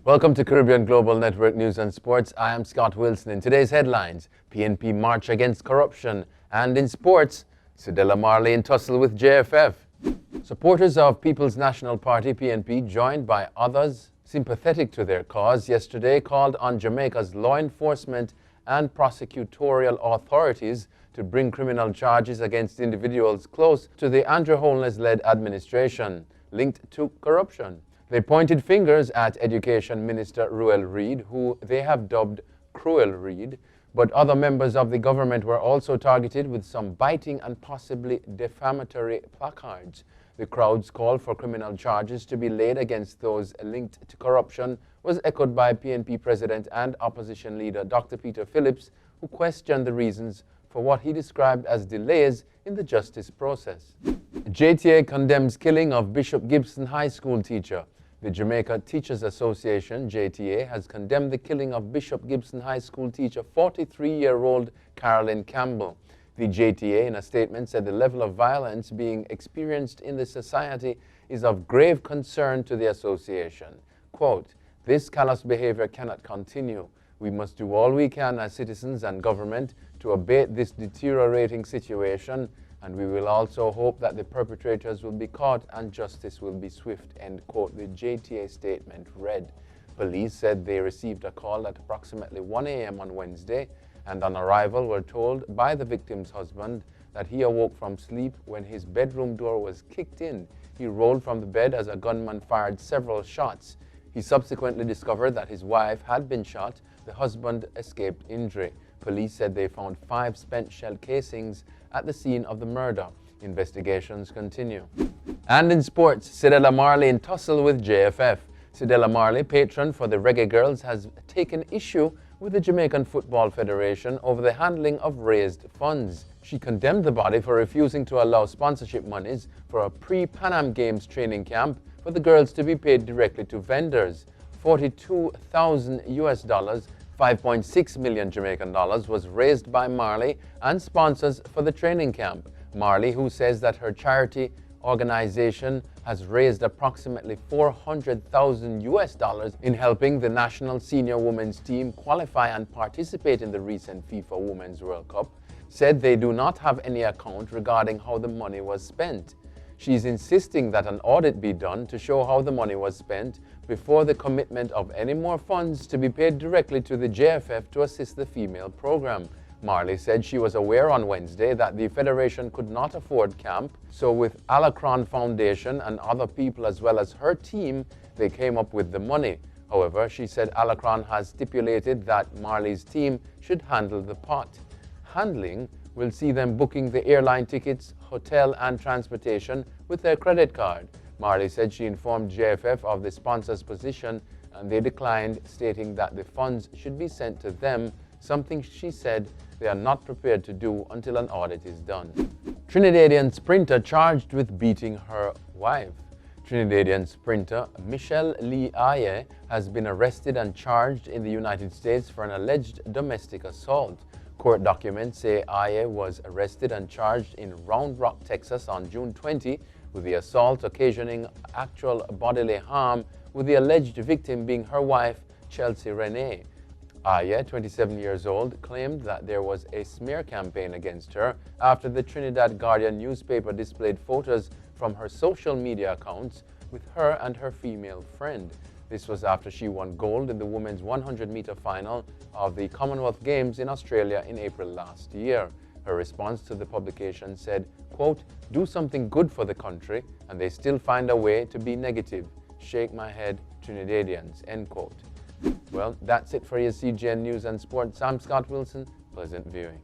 Welcome to Caribbean Global Network News and Sports. I am Scott Wilson. In today's headlines, PNP march against corruption. And in sports, Cedella Marley in tussle with JFF. Supporters of People's National Party, PNP, joined by others sympathetic to their cause, yesterday called on Jamaica's law enforcement and prosecutorial authorities to bring criminal charges against individuals close to the Andrew Holness-led administration linked to corruption. They pointed fingers at Education Minister Ruel Reid, who they have dubbed Cruel Reid, but other members of the government were also targeted with some biting and possibly defamatory placards. The crowd's call for criminal charges to be laid against those linked to corruption was echoed by PNP President and Opposition Leader Dr. Peter Phillips, who questioned the reasons for what he described as delays in the justice process. JTA condemns killing of Bishop Gibson High School teacher. The Jamaica Teachers Association, JTA, has condemned the killing of Bishop Gibson High School teacher 43-year-old Carolyn Campbell. The JTA, in a statement, said the level of violence being experienced in the society is of grave concern to the association. Quote, "This callous behavior cannot continue. We must do all we can as citizens and government to abate this deteriorating situation, and we will also hope that the perpetrators will be caught and justice will be swift," end quote, the JTA statement read. Police said they received a call at approximately 1 a.m. on Wednesday, and on arrival were told by the victim's husband that he awoke from sleep when his bedroom door was kicked in. He rolled from the bed as a gunman fired several shots. He subsequently discovered that his wife had been shot. The husband escaped injury. Police said they found 5 spent shell casings at the scene of the murder. Investigations continue. And in sports, Cedella Marley in tussle with JFF. Cedella Marley, patron for the Reggae Girls, has taken issue with the Jamaican Football Federation over the handling of raised funds. She condemned the body for refusing to allow sponsorship monies for a pre-Pan Am Games training camp for the girls to be paid directly to vendors. $42,000, $5.6 million Jamaican dollars, was raised by Marley and sponsors for the training camp. Marley, who says that her charity organization has raised approximately $400,000 in helping the national senior women's team qualify and participate in the recent FIFA Women's World Cup, said they do not have any account regarding how the money was spent. She's insisting that an audit be done to show how the money was spent before the commitment of any more funds to be paid directly to the JFF to assist the female program. Marley said she was aware on Wednesday that the Federation could not afford camp, so with Alacron Foundation and other people as well as her team, they came up with the money. However, she said Alacron has stipulated that Marley's team should handle the pot. Handling will see them booking the airline tickets, hotel and transportation with their credit card. Marley said she informed JFF of the sponsor's position and they declined, stating that the funds should be sent to them, something she said they are not prepared to do until an audit is done. Trinidadian sprinter charged with beating her wife. Trinidadian sprinter Michelle Lee Aye has been arrested and charged in the United States for an alleged domestic assault. Court documents say Aye was arrested and charged in Round Rock, Texas on June 20 with the assault occasioning actual bodily harm, with the alleged victim being her wife, Chelsea Renee. Aye, 27 years old, claimed that there was a smear campaign against her after the Trinidad Guardian newspaper displayed photos from her social media accounts with her and her female friend. This was after she won gold in the women's 100-meter final of the Commonwealth Games in Australia in April last year. Her response to the publication said, quote, "Do something good for the country and they still find a way to be negative. Shake my head, Trinidadians," end quote. Well, that's it for your CGN News and Sports. I'm Scott Wilson. Pleasant viewing.